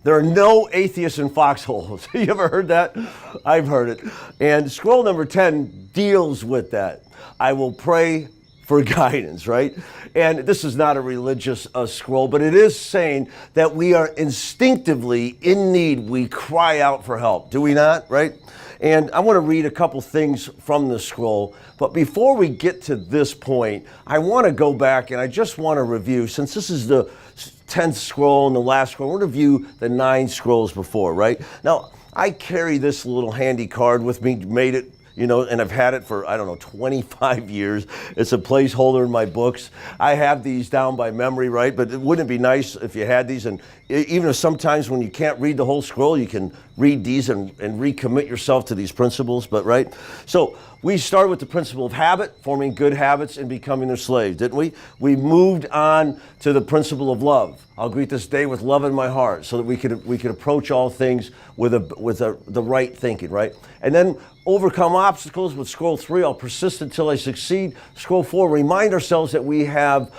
There are no atheists in foxholes. You ever heard that? I've heard it. And scroll number 10 deals with that. I will pray for guidance, right? And this is not a religious scroll, but it is saying that we are instinctively in need. We cry out for help, do we not, right? And I want to read a couple things from the scroll. But before we get to this point, I want to go back and I just want to review, since this is the 10th scroll and the last scroll, I want to review the 9 scrolls before, right? Now, I carry this little handy card with me, made it, you know, and I've had it for, 25 years. It's a placeholder in my books. I have these down by memory, right? But wouldn't it be nice if you had these? And even if sometimes when you can't read the whole scroll, you can read these and recommit yourself to these principles, but right? So we started with the principle of habit, forming good habits and becoming their slave, didn't we? We moved on to the principle of love. I'll greet this day with love in my heart, so that we could approach all things with the right thinking, right? And then overcome obstacles with scroll 3. I'll persist until I succeed. Scroll 4, remind ourselves that we have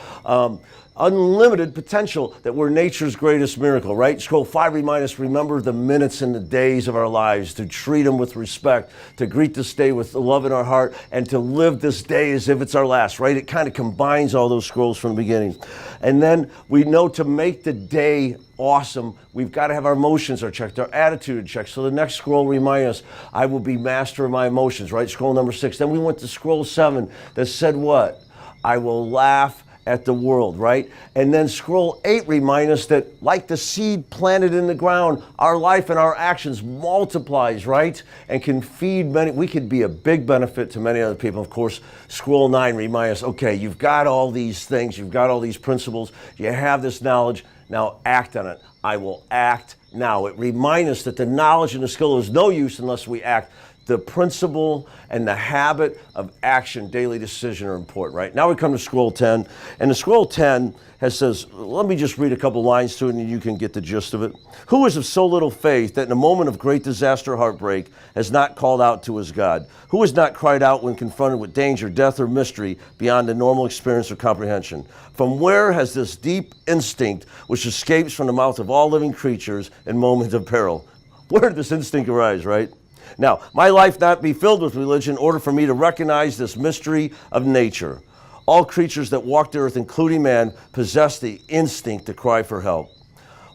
unlimited potential, that we're nature's greatest miracle, right? Scroll 5, remind us, remember the minutes and the days of our lives, to treat them with respect, to greet this day with the love in our heart, and to live this day as if it's our last, right? It kind of combines all those scrolls from the beginning. And then we know to make the day awesome, we've got to have our emotions are checked, our attitude checked. So the next scroll reminds us, I will be master of my emotions, right? Scroll number 6. Then we went to scroll 7 that said what? I will laugh at the world, right? And then scroll 8 remind us that like the seed planted in the ground, our life and our actions multiplies, right? And can feed many. We could be a big benefit to many other people. Of course, scroll 9 remind us, okay, you've got all these things, you've got all these principles, you have this knowledge, now act on it. I will act now. It reminds us that the knowledge and the skill is no use unless we act. The principle and the habit of action, daily decision are important, right? Now we come to scroll 10, and the scroll 10 says, let me just read a couple lines to it and you can get the gist of it. Who is of so little faith that in a moment of great disaster or heartbreak has not called out to his God? Who has not cried out when confronted with danger, death, or mystery beyond the normal experience or comprehension? From where has this deep instinct, which escapes from the mouth of all living creatures in moments of peril? Where did this instinct arise, right? Now, my life not be filled with religion in order for me to recognize this mystery of nature. All creatures that walk the earth, including man, possess the instinct to cry for help.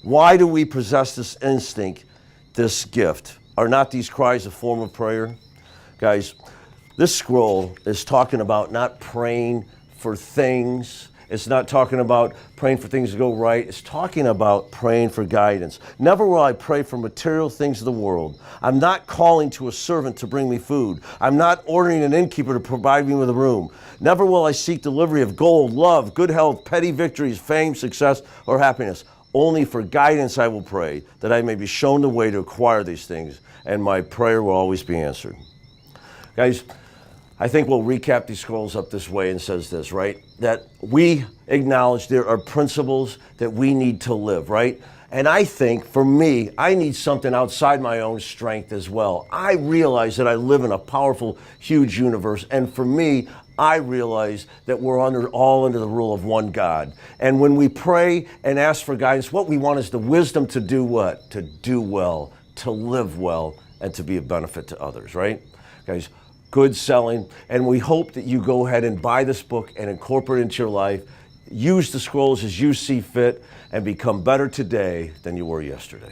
Why do we possess this instinct, this gift? Are not these cries a form of prayer? Guys, this scroll is talking about not praying for things. It's not talking about praying for things to go right. It's talking about praying for guidance. Never will I pray for material things of the world. I'm not calling to a servant to bring me food. I'm not ordering an innkeeper to provide me with a room. Never will I seek delivery of gold, love, good health, petty victories, fame, success, or happiness. Only for guidance I will pray, that I may be shown the way to acquire these things, and my prayer will always be answered. Guys, I think we'll recap these scrolls up this way, and says this, right? That we acknowledge there are principles that we need to live, right? And I think, for me, I need something outside my own strength as well. I realize that I live in a powerful, huge universe, and for me, I realize that we're all under the rule of one God. And when we pray and ask for guidance, what we want is the wisdom to do what? To do well, to live well, and to be a benefit to others, right? Guys, good selling, and we hope that you go ahead and buy this book and incorporate it into your life. Use the scrolls as you see fit and become better today than you were yesterday.